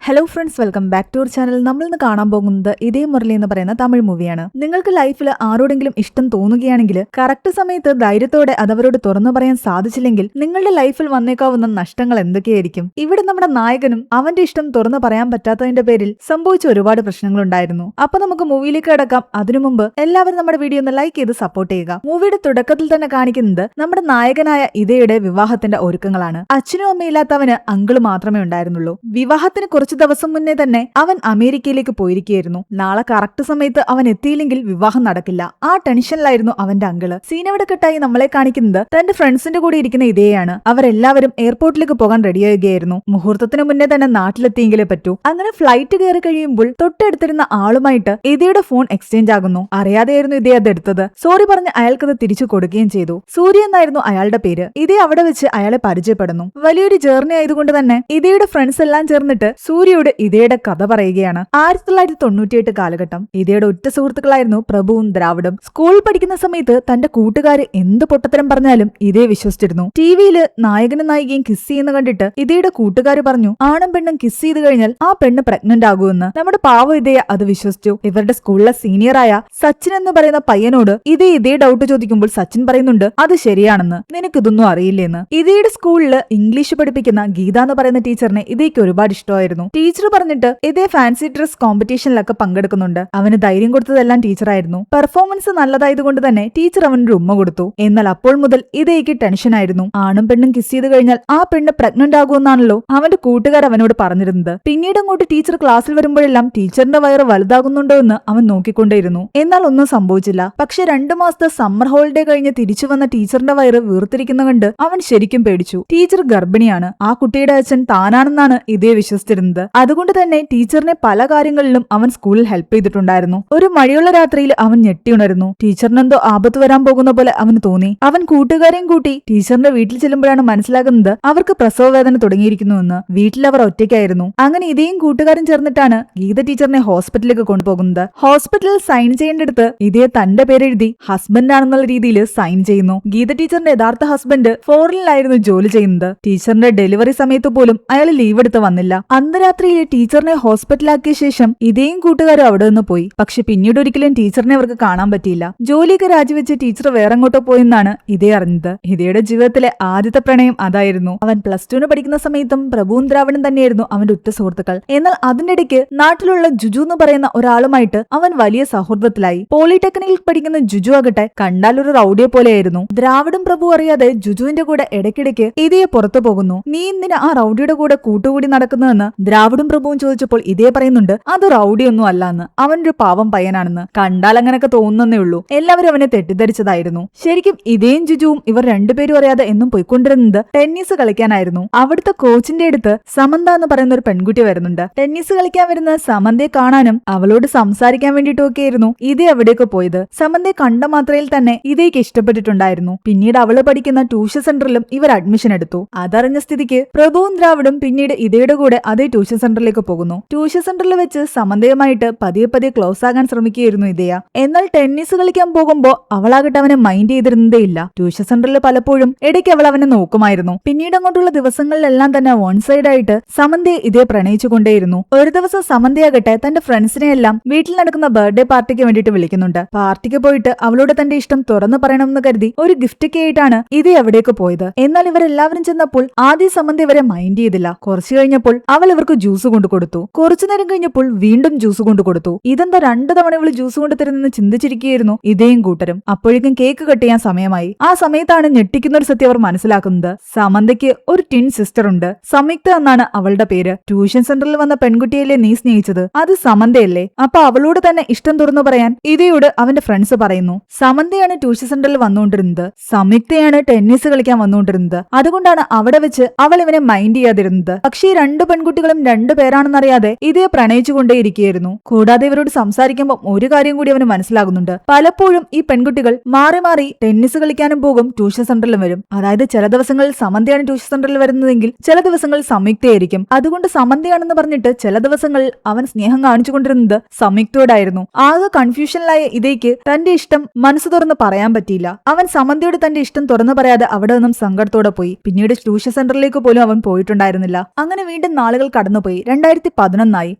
Hello friends, welcome back to our channel. നമ്മൾ ഇന്ന് കാണാൻ പോകുന്നത് ഇതേ മുരളി എന്ന് പറയുന്ന തമിഴ് മൂവിയാണ്. നിങ്ങൾക്ക് ലൈഫിൽ ആരോടെങ്കിലും ഇഷ്ടം തോന്നുകയാണെങ്കിൽ കറക്റ്റ് സമയത്ത് ധൈര്യത്തോടെ അതവരോട് തുറന്നു പറയാൻ സാധിച്ചില്ലെങ്കിൽ നിങ്ങളുടെ ലൈഫിൽ വന്നേക്കാവുന്ന നഷ്ടങ്ങൾ എന്തൊക്കെയായിരിക്കും? ഇവിടെ നമ്മുടെ നായകനും അവന്റെ ഇഷ്ടം തുറന്നു പറയാൻ പറ്റാത്തതിന്റെ പേരിൽ സംഭവിച്ച ഒരുപാട് പ്രശ്നങ്ങളുണ്ടായിരുന്നു. അപ്പൊ നമുക്ക് മൂവിയിലേക്ക് കടക്കാം. അതിനു മുമ്പ് എല്ലാവരും നമ്മുടെ വീഡിയോ ഒന്ന് ലൈക്ക് ചെയ്ത് സപ്പോർട്ട് ചെയ്യുക. മൂവിയുടെ തുടക്കത്തിൽ തന്നെ കാണിക്കുന്നത് നമ്മുടെ നായകനായ ഇതയുടെ വിവാഹത്തിന്റെ ഒരുക്കങ്ങളാണ്. അച്ഛനും അമ്മയില്ലാത്തവന് അങ്കിള് മാത്രമേ ഉണ്ടായിരുന്നുള്ളൂ. വിവാഹത്തിന് കുറച്ച് ദിവസം മുന്നേ തന്നെ അവൻ അമേരിക്കയിലേക്ക് പോയിരിക്കുകയായിരുന്നു. നാളെ കറക്റ്റ് സമയത്ത് അവൻ എത്തിയില്ലെങ്കിൽ വിവാഹം നടക്കില്ല. ആ ടെൻഷനിലായിരുന്നു അവന്റെ അങ്കിള്. സീനവിടെ കെട്ടായി നമ്മളെ കാണിക്കുന്നത് തന്റെ ഫ്രണ്ട്സിന്റെ കൂടെ ഇരിക്കുന്ന ഇതയാണ്. അവരെല്ലാവരും എയർപോർട്ടിലേക്ക് പോകാൻ റെഡിയാകുകയായിരുന്നു. മുഹൂർത്തത്തിന് മുന്നേ തന്നെ നാട്ടിലെത്തിയെങ്കിലേ പറ്റൂ. അങ്ങനെ ഫ്ലൈറ്റ് കയറി കഴിയുമ്പോൾ തൊട്ടടുത്തിരുന്ന ആളുമായിട്ട് ഇതയുടെ ഫോൺ എക്സ്ചേഞ്ച് ആകുന്നു. അറിയാതെയായിരുന്നു ഇതേ അത് എടുത്തത്. സോറി പറഞ്ഞ് അയാൾക്കത് തിരിച്ചു കൊടുക്കുകയും ചെയ്തു. സൂര്യ എന്നായിരുന്നു അയാളുടെ പേര്. ഇതേ അവിടെ വെച്ച് അയാളെ പരിചയപ്പെടുന്നു. വലിയൊരു ജേർണി ആയതുകൊണ്ട് തന്നെ ഇതയുടെ ഫ്രണ്ട്സ് എല്ലാം ചേർന്നിട്ട് സൂര്യയോട് ഇതയുടെ കഥ പറയുകയാണ്. 1998 കാലഘട്ടം. ഇതയുടെ ഉറ്റ സുഹൃത്തുക്കളായിരുന്നു പ്രഭുവും ദ്രാവിഡും. സ്കൂളിൽ പഠിക്കുന്ന സമയത്ത് തന്റെ കൂട്ടുകാര് എന്ത് പൊട്ടത്തരം പറഞ്ഞാലും ഇതേ വിശ്വസിച്ചിരുന്നു. ടിവിയില് നായകനും നായികയും കിസ് ചെയ്യുന്ന കണ്ടിട്ട് ഇതയുടെ കൂട്ടുകാര് പറഞ്ഞു, ആണും പെണ്ണും കിസ് ചെയ്ത് കഴിഞ്ഞാൽ ആ പെണ്ണ് പ്രഗ്നന്റ് ആകുമെന്ന്. നമ്മുടെ പാവ ഇതയ അത് വിശ്വസിച്ചു. ഇവരുടെ സ്കൂളിലെ സീനിയറായ സച്ചിൻ എന്ന് പറയുന്ന പയ്യനോട് ഇതേ ഡൗട്ട് ചോദിക്കുമ്പോൾ സച്ചിൻ പറയുന്നുണ്ട് അത് ശരിയാണെന്ന്. നിനക്കിതൊന്നും അറിയില്ലെന്ന്. ഇതയുടെ സ്കൂളില് ഇംഗ്ലീഷ് പഠിപ്പിക്കുന്ന ഗീത എന്ന് പറയുന്ന ടീച്ചറിനെ ഇതേക്ക് ഒരുപാട് ഇഷ്ടമായിരുന്നു. ടീച്ചർ പറഞ്ഞിട്ട് ഇതേ ഫാൻസി ഡ്രസ് കോമ്പറ്റീഷനിലൊക്കെ പങ്കെടുക്കുന്നുണ്ട്. അവന് ധൈര്യം കൊടുത്തതെല്ലാം ടീച്ചറായിരുന്നു. പെർഫോമൻസ് നല്ലതായതുകൊണ്ട് തന്നെ ടീച്ചർ അവനൊരു ഉമ്മ കൊടുത്തു. എന്നാൽ അപ്പോൾ മുതൽ ഇതേക്ക് ടെൻഷനായിരുന്നു. ആണും പെണ്ണും കിസ് ചെയ്ത് കഴിഞ്ഞാൽ ആ പെണ്ണ് പ്രഗ്നന്റ് ആകുമെന്നാണല്ലോ അവന്റെ കൂട്ടുകാർ അവനോട് പറഞ്ഞിരുന്നത്. പിന്നീട് അങ്ങോട്ട് ടീച്ചർ ക്ലാസ്സിൽ വരുമ്പോഴെല്ലാം ടീച്ചറിന്റെ വയറ് വലുതാകുന്നുണ്ടോ എന്ന് അവൻ നോക്കിക്കൊണ്ടേയിരുന്നു. എന്നാൽ ഒന്നും സംഭവിച്ചില്ല. പക്ഷെ 2 മാസത്തെ സമ്മർ ഹോളിഡേ കഴിഞ്ഞ് തിരിച്ചു വന്ന ടീച്ചറിന്റെ വയറ് വീർത്തിരിക്കുന്ന കണ്ട് അവൻ ശരിക്കും പേടിച്ചു. ടീച്ചർ ഗർഭിണിയാണ്. ആ കുട്ടിയുടെ അച്ഛൻ താനാണെന്നാണ് ഇതേ വിശ്വസിച്ചിരുന്നത്. അതുകൊണ്ട് തന്നെ ടീച്ചറിനെ പല കാര്യങ്ങളിലും അവൻ സ്കൂളിൽ ഹെൽപ്പ് ചെയ്തിട്ടുണ്ടായിരുന്നു. ഒരു മഴയുള്ള രാത്രിയിൽ അവൻ ഞെട്ടിയുണരുന്നു. ടീച്ചറിനെന്തോ ആപത്ത് വരാൻ പോകുന്ന പോലെ അവന് തോന്നി. അവൻ കൂട്ടുകാരെയും കൂട്ടി ടീച്ചറിന്റെ വീട്ടിൽ ചെല്ലുമ്പോഴാണ് മനസ്സിലാകുന്നത് അവർക്ക് പ്രസവ വേദന തുടങ്ങിയിരിക്കുന്നുവെന്ന്. വീട്ടിൽ അവർ ഒറ്റയ്ക്കായിരുന്നു. അങ്ങനെ ഇതേയും കൂട്ടുകാരും ചേർന്നിട്ടാണ് ഗീത ടീച്ചറിനെ ഹോസ്പിറ്റലിലേക്ക് കൊണ്ടുപോകുന്നത്. ഹോസ്പിറ്റലിൽ സൈൻ ചെയ്യേണ്ടടുത്ത് ഇതേ തന്റെ പേരെഴുതി ഹസ്ബൻഡ് ആണെന്നുള്ള രീതിയിൽ സൈൻ ചെയ്യുന്നു. ഗീത ടീച്ചറിന്റെ യഥാർത്ഥ ഹസ്ബൻഡ് ഫോറിനിലായിരുന്നു ജോലി ചെയ്യുന്നത്. ടീച്ചറിന്റെ ഡെലിവറി സമയത്ത് പോലും അയാൾ ലീവ് എടുത്ത് വന്നില്ല. അന്ന് രാത്രിയിൽ ടീച്ചറിനെ ഹോസ്പിറ്റലാക്കിയ ശേഷം ഇതേയും കൂട്ടുകാരും അവിടെ നിന്ന് പോയി. പക്ഷെ പിന്നീട് ഒരിക്കലും ടീച്ചറിനെ അവർക്ക് കാണാൻ പറ്റിയില്ല. ജോലിയൊക്കെ രാജിവെച്ച് ടീച്ചർ വേറെങ്ങോട്ടോ പോയെന്നാണ് ഇതേ അറിഞ്ഞത്. ഇതയുടെ ജീവിതത്തിലെ ആദ്യത്തെ പ്രണയം അതായിരുന്നു. അവൻ +2 പഠിക്കുന്ന സമയത്തും പ്രഭുവും ദ്രാവിഡും തന്നെയായിരുന്നു അവന്റെ ഉറ്റ സുഹൃത്തുക്കൾ. എന്നാൽ അതിനിടയ്ക്ക് നാട്ടിലുള്ള ജുജു എന്ന് പറയുന്ന ഒരാളുമായിട്ട് അവൻ വലിയ സൗഹൃദത്തിലായി. പോളിടെക്നിക്കിൽ പഠിക്കുന്ന ജുജു ആകട്ടെ കണ്ടാൽ ഒരു റൌഡിയെ പോലെയായിരുന്നു. ദ്രാവിഡും പ്രഭു അറിയാതെ ജുജുവിന്റെ കൂടെ ഇടയ്ക്കിടയ്ക്ക് ഇതയെ പുറത്തു പോകുന്നു. നീ എന്തിനാ ആ റൌഡിയുടെ കൂടെ കൂട്ടുകൂടി നടക്കുന്നതെന്ന് ദ്രാവിഡും പ്രഭുവും ചോദിച്ചപ്പോൾ ഇതേ പറയുന്നുണ്ട് അത് റൌഡിയൊന്നും അല്ലാന്ന്, അവനൊരു പാവം പയ്യനാണെന്ന്. കണ്ടാൽ അങ്ങനെയൊക്കെ തോന്നുന്നേ ഉള്ളൂ. എല്ലാവരും അവനെ തെറ്റിദ്ധരിച്ചതായിരുന്നു. ശരിക്കും ഇതേയും ജുജുവും ഇവർ രണ്ടുപേരും അറിയാതെ എന്നും പോയിക്കൊണ്ടിരുന്നത് ടെന്നീസ് കളിക്കാനായിരുന്നു. അവിടുത്തെ കോച്ചിന്റെ അടുത്ത് സമന്ത എന്ന് പറയുന്ന ഒരു പെൺകുട്ടി വരുന്നുണ്ട്. ടെന്നീസ് കളിക്കാൻ വരുന്ന സമന്തയെ കാണാനും അവളോട് സംസാരിക്കാൻ വേണ്ടിയിട്ടൊക്കെയായിരുന്നു ഇതേ അവിടേക്ക് പോയത്. സമന്തയെ കണ്ട മാത്രയിൽ തന്നെ ഇതേക്ക് ഇഷ്ടപ്പെട്ടിട്ടുണ്ടായിരുന്നു. പിന്നീട് അവള് പഠിക്കുന്ന ട്യൂഷൻ സെന്ററിലും ഇവർ അഡ്മിഷൻ എടുത്തു. അതറിഞ്ഞ സ്ഥിതിക്ക് പ്രഭുവും ദ്രാവിഡും പിന്നീട് ഇതയുടെ കൂടെ അതേ ട്യൂഷൻ സെന്ററിലേക്ക് പോകുന്നു. ട്യൂഷൻ സെന്ററിൽ വെച്ച് സമന്തയുമായിട്ട് പതിയെ ക്ലോസ് ആകാൻ ശ്രമിക്കുകയായിരുന്നു ഇതയ. എന്നാൽ ടെന്നീസ് കളിക്കാൻ പോകുമ്പോ അവളാകട്ടെ അവനെ മൈൻഡ് ചെയ്തിരുന്നതേ ഇല്ല. ട്യൂഷൻ സെന്ററിൽ പലപ്പോഴും ഇടയ്ക്ക് അവൾ അവനെ നോക്കുമായിരുന്നു. പിന്നീട് അങ്ങോട്ടുള്ള ദിവസങ്ങളിലെല്ലാം തന്നെ വൺ സൈഡ് ആയിട്ട് സമന്തയെ ഇതേ പ്രണയിച്ചുകൊണ്ടേയിരുന്നു. ഒരു ദിവസം സമന്തയാകട്ടെ തന്റെ ഫ്രണ്ട്സിനെ എല്ലാം വീട്ടിൽ നടക്കുന്ന ബർത്ത്ഡേ പാർട്ടിക്ക് വേണ്ടിയിട്ട് വിളിക്കുന്നുണ്ട്. പാർട്ടിക്ക് പോയിട്ട് അവളോട് തന്റെ ഇഷ്ടം തുറന്നു പറയണമെന്ന് കരുതി ഒരു ഗിഫ്റ്റ് ഒക്കെ ആയിട്ടാണ് ഇതേ അവിടേക്ക് പോയത്. എന്നാൽ ഇവരെല്ലാവരും ചെന്നപ്പോൾ ആദ്യം സമന്ത ഇവരെ മൈൻഡ് ചെയ്തില്ല. കുറച്ചു കഴിഞ്ഞപ്പോൾ അവൾ ഇവർക്ക് ജ്യൂസ് കൊണ്ടു കൊടുത്തു. കുറച്ചു നേരം കഴിഞ്ഞപ്പോൾ വീണ്ടും ജ്യൂസ് കൊണ്ടു കൊടുത്തു. ഇതെന്താ 2 തവണ ഇവള് ജ്യൂസ് കൊണ്ട് തരുന്നെന്ന് ചിന്തിച്ചിരിക്കുകയായിരുന്നു ഇതേയും കൂട്ടരും. അപ്പോഴേക്കും കേക്ക് കട്ട് ചെയ്യാൻ സമയമായി. ആ സമയത്താണ് ഞെട്ടിക്കുന്ന ഒരു സത്യം അവർ മനസ്സിലാക്കുന്നത്. സമന്തയ്ക്ക് ഒരു ട്വിൻ സിസ്റ്റർ ഉണ്ട്. സംയുക്ത എന്നാണ് അവളുടെ പേര്. ട്യൂഷൻ സെന്ററിൽ വന്ന പെൺകുട്ടിയല്ലേ നീ സ്നേഹിച്ചത്, അത് സമന്തയല്ലേ? അപ്പൊ അവളോട് തന്നെ ഇഷ്ടം തുറന്നു പറയാൻ ഇതയോട് അവന്റെ ഫ്രണ്ട്സ് പറയുന്നു. സമന്തയാണ് ട്യൂഷൻ സെന്ററിൽ വന്നുകൊണ്ടിരുന്നത്. സംയുക്തയാണ് ടെന്നീസ് കളിക്കാൻ വന്നുകൊണ്ടിരുന്നത്. അതുകൊണ്ടാണ് അവിടെ വെച്ച് അവൾ ഇവനെ മൈൻഡ് ചെയ്യാതിരുന്നത്. പക്ഷേ ഈ 2 പെൺകുട്ടികളും 2 പേരാണെന്നറിയാതെ ഇതേ പ്രണയിച്ചുകൊണ്ടേയിരിക്കുകയായിരുന്നു. കൂടാതെ ഇവരോട് സംസാരിക്കുമ്പോൾ ഒരു കാര്യം കൂടി അവന് മനസ്സിലാകുന്നുണ്ട്. പലപ്പോഴും ഈ പെൺകുട്ടികൾ മാറി മാറി ടെന്നീസ് കളിക്കാനും പോകും, ട്യൂഷൻ സെന്ററിലും വരും. അതായത് ചില ദിവസങ്ങളിൽ സമന്തയാണ് ട്യൂഷൻ സെന്ററിൽ വരുന്നതെങ്കിൽ ചില ദിവസങ്ങളിൽ സംയുക്തയായിരിക്കും. അതുകൊണ്ട് സമന്തയാണെന്ന് പറഞ്ഞിട്ട് ചില ദിവസങ്ങളിൽ അവൻ സ്നേഹം കാണിച്ചുകൊണ്ടിരുന്നത് സംയുക്തയോടായിരുന്നു. ആകെ കൺഫ്യൂഷനിലായ ഇതേക്ക് തന്റെ ഇഷ്ടം മനസ്സ് തുറന്ന് പറയാൻ പറ്റിയില്ല. അവൻ സമന്തയോട് തന്റെ ഇഷ്ടം തുറന്നു പറയാതെ അവിടെ നിന്നും സങ്കടത്തോടെ പോയി. പിന്നീട് ട്യൂഷൻ സെന്ററിലേക്ക് പോലും അവൻ പോയിട്ടുണ്ടായിരുന്നില്ല. അങ്ങനെ വീണ്ടും നാളുകൾ കടന്നു കടന്നുപോയി 2011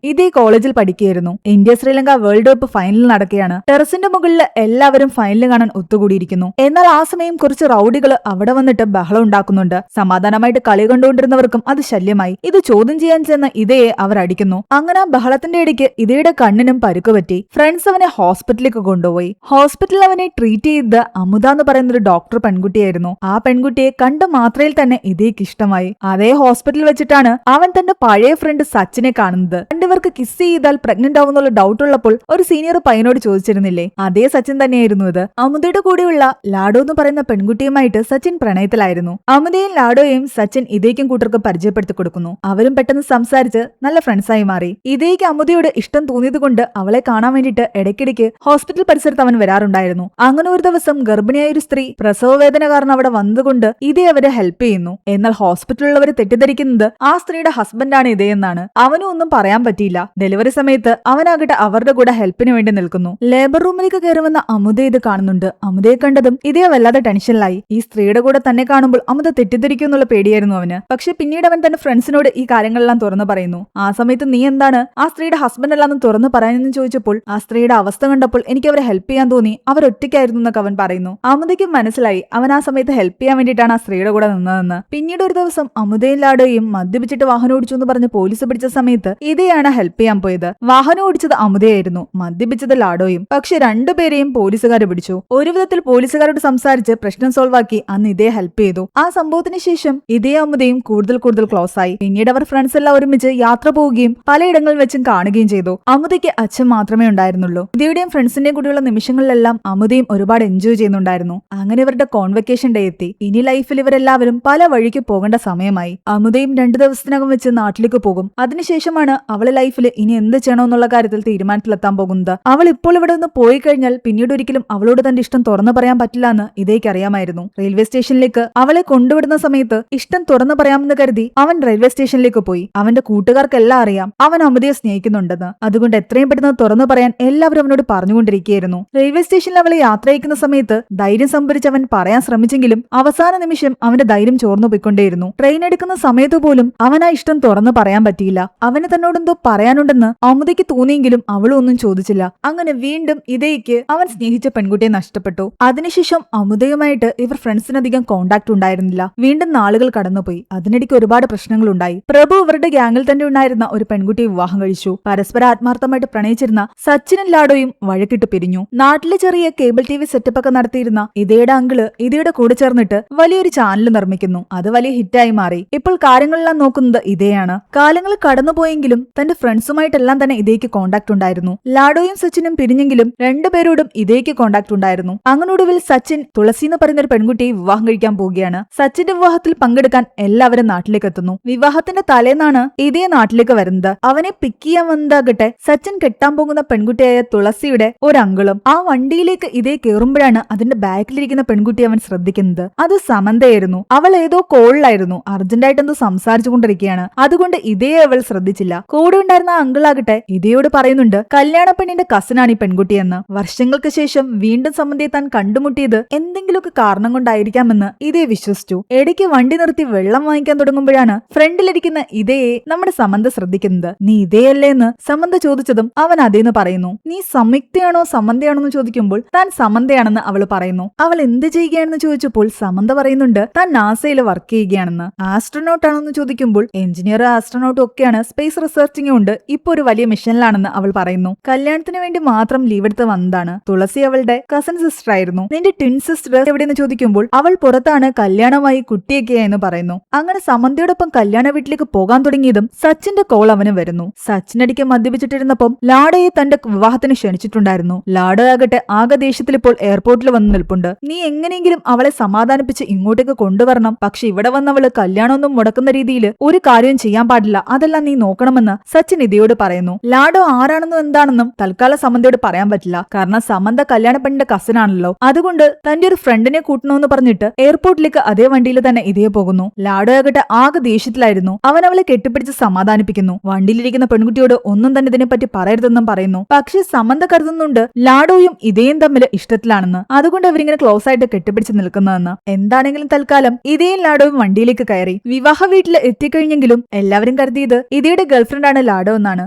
ഇതേ കോളേജിൽ പഠിക്കുകയായിരുന്നു. India Sri Lanka world cup final നടക്കുകയാണ്. ടെറസിന്റെ മുകളിൽ എല്ലാവരും ഫൈനൽ കാണാൻ ഒത്തുകൂടിയിരിക്കുന്നു. എന്നാൽ ആ സമയം കുറച്ച് റൌഡികൾ അവിടെ വന്നിട്ട് ബഹളം ഉണ്ടാക്കുന്നുണ്ട്. സമാധാനമായിട്ട് കളി കണ്ടുകൊണ്ടിരുന്നവർക്കും അത് ശല്യമായി. ഇത് ചോദ്യം ചെയ്യാൻ ചെന്ന ഇതയെ അവർ അടിക്കുന്നു. അങ്ങനെ ആ ബഹളത്തിന്റെ ഇടയ്ക്ക് ഇതയുടെ കണ്ണിനും പരുക്കുപറ്റി. ഫ്രണ്ട്സ് അവനെ ഹോസ്പിറ്റലിലേക്ക് കൊണ്ടുപോയി. ഹോസ്പിറ്റലിൽ അവനെ ട്രീറ്റ് ചെയ്ത് അമുത എന്ന് പറയുന്ന ഒരു ഡോക്ടർ പെൺകുട്ടിയായിരുന്നു. ആ പെൺകുട്ടിയെ കണ്ട മാത്രയിൽ തന്നെ ഇതേക്ക് ഇഷ്ടമായി. അതേ ഹോസ്പിറ്റലിൽ വെച്ചിട്ടാണ് അവൻ തന്റെ പഴയ ഫ്രണ്ട് സച്ചിനെ കാണുന്നത്. രണ്ടുപേർക്ക് കിസ് ചെയ്താൽ പ്രഗ്നന്റ് ആവുന്നുള്ള ഡൗട്ട് ഉള്ളപ്പോൾ ഒരു സീനിയർ പയ്യനോട് ചോദിച്ചിരുന്നില്ലേ, അതേ സച്ചിൻ തന്നെയായിരുന്നു ഇത്. അമുദയുടെ കൂടെയുള്ള ലാഡോ എന്ന് പറയുന്ന പെൺകുട്ടിയുമായിട്ട് സച്ചിൻ പ്രണയത്തിലായിരുന്നു. അമുദയും ലാഡോയും സച്ചിൻ ഇതേക്കും കൂട്ടർക്ക് പരിചയപ്പെടുത്തി കൊടുക്കുന്നു. അവരും പെട്ടെന്ന് സംസാരിച്ച് നല്ല ഫ്രണ്ട്സായി മാറി. ഇതേക്ക് അമുദയോട് ഇഷ്ടം തോന്നിയത് കൊണ്ട് അവളെ കാണാൻ വേണ്ടിയിട്ട് ഇടയ്ക്കിടയ്ക്ക് ഹോസ്പിറ്റൽ പരിസരത്ത് അവൻ വരാറുണ്ടായിരുന്നു. അങ്ങനെ ഒരു ദിവസം ഗർഭിണിയായ ഒരു സ്ത്രീ പ്രസവ വേദന കാരണം അവിടെ വന്നുകൊണ്ട് ഇതേ അവരെ ഹെൽപ്പ് ചെയ്യുന്നു. എന്നാൽ ഹോസ്പിറ്റലിലുള്ളവർ തെറ്റിദ്ധരിക്കുന്നത് ആ സ്ത്രീയുടെ ഹസ്ബൻഡാണ് ഇതേയെന്നാണ്. അവനും ഒന്നും പറയാൻ പറ്റിയില്ല. ഡെലിവറി സമയത്ത് അവനാകട്ടെ അവരുടെ കൂടെ ഹെൽപ്പിന് വേണ്ടി നിൽക്കുന്നു. ലേബർ റൂമിലേക്ക് കയറുമെന്ന അമുദ ഇത് കാണുന്നുണ്ട്. അമുദയെ കണ്ടതും ഇതേ വല്ലാതെ ടെൻഷനിലായി. ഈ സ്ത്രീയുടെ കൂടെ തന്നെ കാണുമ്പോൾ അമുദ തെറ്റിദ്ധരിക്കും എന്നുള്ള പേടിയായിരുന്നു അവന്. പക്ഷെ പിന്നീട് അവൻ തന്റെ ഫ്രണ്ട്സിനോട് ഈ കാര്യങ്ങളെല്ലാം തുറന്നു പറയുന്നു. ആ സമയത്ത് നീ എന്താണ് ആ സ്ത്രീയുടെ ഹസ്ബൻഡ് അല്ലാന്ന് തുറന്നു പറയാനെന്ന് ചോദിച്ചപ്പോൾ ആ സ്ത്രീയുടെ അവസ്ഥ കണ്ടപ്പോൾ എനിക്ക് അവരെ ഹെൽപ്പ് ചെയ്യാൻ തോന്നി, അവരൊറ്റയ്ക്കായിരുന്നു എന്നൊക്കെ അവൻ പറയുന്നു. അമുദയ്ക്ക് മനസ്സിലായി അവൻ ആ സമയത്ത് ഹെൽപ്പ് ചെയ്യാൻ വേണ്ടിയിട്ടാണ് ആ സ്ത്രീയുടെ കൂടെ നിന്നതെന്ന്. പിന്നീട് ഒരു ദിവസം അമുദയും ലാഡോയും മദ്യപിച്ചിട്ട് വാഹനം ഓടിച്ചു എന്ന് പറഞ്ഞ് പോലീസ് പിടിച്ച സമയത്ത് ഇതേയാണ് ഹെൽപ്പ് ചെയ്യാൻ പോയത്. വാഹനം ഓടിച്ചത് അമുദയായിരുന്നു, മദ്യപിച്ചത് ലാഡോയും. പക്ഷെ രണ്ടുപേരെയും പോലീസുകാർ പിടിച്ചു. ഒരു വിധത്തിൽ പോലീസുകാരോട് സംസാരിച്ച് പ്രശ്നം സോൾവ് ആക്കി അന്ന് ഇതേ ഹെൽപ്പ് ചെയ്തു. ആ സംഭവത്തിന് ശേഷം ഇതേ അമുദയും കൂടുതൽ ക്ലോസ് ആയി. പിന്നീട് അവർ ഫ്രണ്ട്സ് എല്ലാം ഒരുമിച്ച് യാത്ര പോവുകയും പലയിടങ്ങളിൽ വെച്ചും കാണുകയും ചെയ്തു. അമുദയ്ക്ക് അച്ഛൻ മാത്രമേ ഉണ്ടായിരുന്നുള്ളൂ. ഇതയുടെയും ഫ്രണ്ട്സിന്റെയും കൂടെയുള്ള നിമിഷങ്ങളിലെല്ലാം അമുദയും ഒരുപാട് എൻജോയ് ചെയ്യുന്നുണ്ടായിരുന്നു. അങ്ങനെ ഇവരുടെ കോൺവെക്കേഷൻ ഡേ എത്തി. ഇനി ലൈഫിൽ ഇവരെല്ലാവരും പല വഴിക്ക് പോകേണ്ട സമയമായി. അമുദയും 2 ദിവസത്തിനകം വെച്ച് നാട്ടിലേക്ക് പോകും. അതിനുശേഷമാണ് അവളെ ലൈഫിൽ ഇനി എന്ത് ചെയ്യണമെന്നുള്ള കാര്യത്തിൽ തീരുമാനത്തിലെത്താൻ പോകുന്നത്. അവൾ ഇപ്പോൾ ഇവിടെ നിന്ന് പോയി കഴിഞ്ഞാൽ പിന്നീട് ഒരിക്കലും അവളോട് തന്റെ ഇഷ്ടം തുറന്നു പറയാൻ പറ്റില്ല എന്ന് ഇതേക്ക് അറിയാമായിരുന്നു. റെയിൽവേ സ്റ്റേഷനിലേക്ക് അവളെ കൊണ്ടുവിടുന്ന സമയത്ത് ഇഷ്ടം തുറന്നു പറയാമെന്ന് കരുതി അവൻ റെയിൽവേ സ്റ്റേഷനിലേക്ക് പോയി. അവന്റെ കൂട്ടുകാർക്കെല്ലാം അറിയാം അവൻ അമുദയെ സ്നേഹിക്കുന്നുണ്ടെന്ന്. അതുകൊണ്ട് എത്രയും പെട്ടെന്ന് തുറന്നു പറയാൻ എല്ലാവരും അവനോട് പറഞ്ഞുകൊണ്ടിരിക്കുകയായിരുന്നു. റെയിൽവേ സ്റ്റേഷനിൽ അവളെ യാത്ര അയക്കുന്ന സമയത്ത് ധൈര്യം സംഭരിച്ച് അവൻ പറയാൻ ശ്രമിച്ചെങ്കിലും അവസാന നിമിഷം അവന്റെ ധൈര്യം ചോർന്നു പോയിക്കൊണ്ടേയിരുന്നു. ട്രെയിൻ എടുക്കുന്ന സമയത്ത് പോലും അവൻ ആ ഇഷ്ടം തുറന്നു പറയാൻ പറ്റിയില്ല. അവന് തന്നോടെന്തോ പറയാനുണ്ടെന്ന് അമുദയ്ക്ക് തോന്നിയെങ്കിലും അവളും ഒന്നും ചോദിച്ചില്ല. അങ്ങനെ വീണ്ടും ഇതേക്ക് അവൻ സ്നേഹിച്ച പെൺകുട്ടിയെ നഷ്ടപ്പെട്ടു. അതിനുശേഷം അമുദയുമായിട്ട് ഇവർ ഫ്രണ്ട്സിനധികം കോണ്ടാക്ട് ഉണ്ടായിരുന്നില്ല. വീണ്ടും നാളുകൾ കടന്നുപോയി. അതിനിടയ്ക്ക് ഒരുപാട് പ്രശ്നങ്ങൾ ഉണ്ടായി. പ്രഭു ഇവരുടെ ഗ്യാങ്ങിൽ തന്നെ ഉണ്ടായിരുന്ന ഒരു പെൺകുട്ടിയെ വിവാഹം കഴിച്ചു. പരസ്പരം ആത്മാർത്ഥമായിട്ട് പ്രണയിച്ചിരുന്ന സച്ചിനും ലാഡോയും വഴക്കിട്ട് പിരിഞ്ഞു. നാട്ടിലെ ചെറിയ കേബിൾ TV സെറ്റപ്പ് ഒക്കെ നടത്തിയിരുന്ന ഇതയുടെ അങ്കിള് ഇതയുടെ കൂടെ ചേർന്നിട്ട് വലിയൊരു ചാനൽ നിർമ്മിക്കുന്നു. അത് വലിയ ഹിറ്റായി മാറി. ഇപ്പോൾ കാര്യങ്ങളെല്ലാം നോക്കുന്നത് ഇതയാണ്. കാലങ്ങൾ കടന്നുപോയെങ്കിലും തന്റെ ഫ്രണ്ട്സുമായിട്ടെല്ലാം തന്നെ ഇതേക്ക് കോണ്ടാക്ട് ഉണ്ടായിരുന്നു. ലാഡോയും സച്ചിനും പിരിഞ്ഞെങ്കിലും രണ്ടുപേരോടും ഇതേക്ക് കോണ്ടാക്ട് ഉണ്ടായിരുന്നു. അങ്ങനെ ഒടുവിൽ സച്ചിൻ തുളസി എന്ന് പറയുന്ന ഒരു പെൺകുട്ടിയെ വിവാഹം കഴിക്കാൻ പോവുകയാണ്. സച്ചിന്റെ വിവാഹത്തിൽ പങ്കെടുക്കാൻ എല്ലാവരും നാട്ടിലേക്ക് എത്തുന്നു. വിവാഹത്തിന്റെ തലേന്നാണ് ഇതേ നാട്ടിലേക്ക് വരുന്നത്. അവനെ പിക്ക് ചെയ്യാൻ വന്നതാകട്ടെ സച്ചിൻ കെട്ടാൻ പോകുന്ന പെൺകുട്ടിയായ തുളസിയുടെ ഒരു അങ്കിളും. ആ വണ്ടിയിലേക്ക് ഇതേ കയറുമ്പോഴാണ് അതിന്റെ ബാക്കിലിരിക്കുന്ന പെൺകുട്ടി അവൻ ശ്രദ്ധിക്കുന്നത്. അത് സമന്തയായിരുന്നു. അവൾ ഏതോ കോളിലായിരുന്നു. അർജന്റായിട്ട് എന്തോ സംസാരിച്ചു കൊണ്ടിരിക്കുകയാണ്. അതുകൊണ്ട് ഇതേ അവൾ ശ്രദ്ധിച്ചില്ല. കൂടെ ഉണ്ടായിരുന്ന ആ അങ്കിളാകട്ടെ ഇതയോട് പറയുന്നുണ്ട് കല്യാണ പെണ്ണിന്റെ കസിനാണ് ഈ പെൺകുട്ടിയെന്ന്. വർഷങ്ങൾക്ക് ശേഷം വീണ്ടും സമന്തയെ താൻ കണ്ടുമുട്ടിയത് എന്തെങ്കിലുമൊക്കെ കാരണം കൊണ്ടായിരിക്കാമെന്ന് ഇതേ വിശ്വസിച്ചു. ഇടയ്ക്ക് വണ്ടി നിർത്തി വെള്ളം വാങ്ങിക്കാൻ തുടങ്ങുമ്പോഴാണ് ഫ്രണ്ടിലിരിക്കുന്ന ഇതയെ നമ്മുടെ സമന്ത ശ്രദ്ധിക്കുന്നത്. നീ ഇതേയല്ലേ എന്ന് സമന്ത ചോദിച്ചതും അവൻ അതേന്ന് പറയുന്നു. നീ സംയുക്തയാണോ സമന്തയാണോ എന്ന് ചോദിക്കുമ്പോൾ താൻ സമന്തയാണെന്ന് അവൾ പറയുന്നു. അവൾ എന്ത് ചെയ്യുകയാണെന്ന് ചോദിച്ചപ്പോൾ സമന്ത പറയുന്നുണ്ട് താൻ നാസയിൽ വർക്ക് ചെയ്യുകയാണെന്ന്. ആസ്ട്രോനോട്ട് ആണെന്ന് ചോദിക്കുമ്പോൾ എഞ്ചിനീയർ ആസ്ട്രോനോട്ടും ഒക്കെയാണ്, സ്പേസ് റിസർച്ചിങ്ങും ഉണ്ട്, ഇപ്പൊ ഒരു വലിയ മിഷനിലാണെന്ന് അവൾ പറയുന്നു. കല്യാണത്തിന് വേണ്ടി മാത്രം ലീവ് എടുത്ത് വന്നതാണ്. തുളസി അവളുടെ കസിൻ സിസ്റ്റർ ആയിരുന്നു. നിന്റെ ട്വിൻ സിസ്റ്റർ എവിടെയെന്ന് ചോദിക്കുമ്പോൾ അവൾ പുറത്താണ്, കല്യാണമായി കുട്ടിയൊക്കെയായെന്ന് പറയുന്നു. അങ്ങനെ സമന്തയോടൊപ്പം കല്യാണ വീട്ടിലേക്ക് പോകാൻ തുടങ്ങിയതും സച്ചിന്റെ കോൾ അവന് വരുന്നു. സച്ചിനടിക്ക് മദ്യപിച്ചിട്ടിരുന്നപ്പം ലാഡോയെ തന്റെ വിവാഹത്തിന് ക്ഷണിച്ചിട്ടുണ്ടായിരുന്നു. ലാഡോ ആകട്ടെ ആകെ ദേഷ്യത്തിൽ ഇപ്പോൾ എയർപോർട്ടിൽ വന്ന് നിൽപ്പുണ്ട്. നീ എങ്ങനെയെങ്കിലും അവളെ സമാധാനിപ്പിച്ച് ഇങ്ങോട്ടേക്ക് കൊണ്ടുവരണം. പക്ഷെ ഇവിടെ വന്നവള് കല്യാണമൊന്നും മുടക്കുന്ന രീതിയിൽ ഒരു കാര്യവും ചെയ്യാൻ പാടില്ല, അതെല്ലാം നീ നോക്കണമെന്ന് സച്ചിൻ ഇതയോട് പറയുന്നു. ലാഡോ ആരാണെന്നും എന്താണെന്നും തൽക്കാലം സമന്തയോട് പറയാൻ പറ്റില്ല, കാരണം സമന്ത കല്യാണ പെണ്ണിന്റെ കസിൻ ആണല്ലോ. അതുകൊണ്ട് തന്റെ ഒരു ഫ്രണ്ടിനെ കൂട്ടണമെന്ന് പറഞ്ഞിട്ട് എയർപോർട്ടിലേക്ക് അതേ വണ്ടിയിൽ തന്നെ ഇതേ പോകുന്നു. ലാഡോ ആകട്ടെ ആകെ ദേഷ്യത്തിലായിരുന്നു. അവൻ അവളെ കെട്ടിപ്പിടിച്ച് സമാധാനിപ്പിക്കുന്നു. വണ്ടിയിലിരിക്കുന്ന പെൺകുട്ടിയോട് ഒന്നും തന്നെ ഇതിനെപ്പറ്റി പറയരുതെന്നും പറയുന്നു. പക്ഷേ സമന്ത കരുതുന്നുണ്ട് ലാഡോയും ഇതേയും തമ്മിൽ ഇഷ്ടത്തിലാണെന്ന്, അതുകൊണ്ട് അവരിങ്ങനെ ക്ലോസ് ആയിട്ട് കെട്ടിപ്പിടിച്ച് നിൽക്കുന്നതെന്ന്. എന്താണെങ്കിലും തൽക്കാലം ഇതേയും ലാഡോയും വണ്ടിയിലേക്ക് കയറി. വിവാഹ വീട്ടിൽ എത്തിക്കഴിഞ്ഞെങ്കിലും എല്ലാവരും കരുതിയത് ഇതയുടെ ഗേൾഫ്രണ്ട് ആണ് ലാഡോ എന്നാണ്.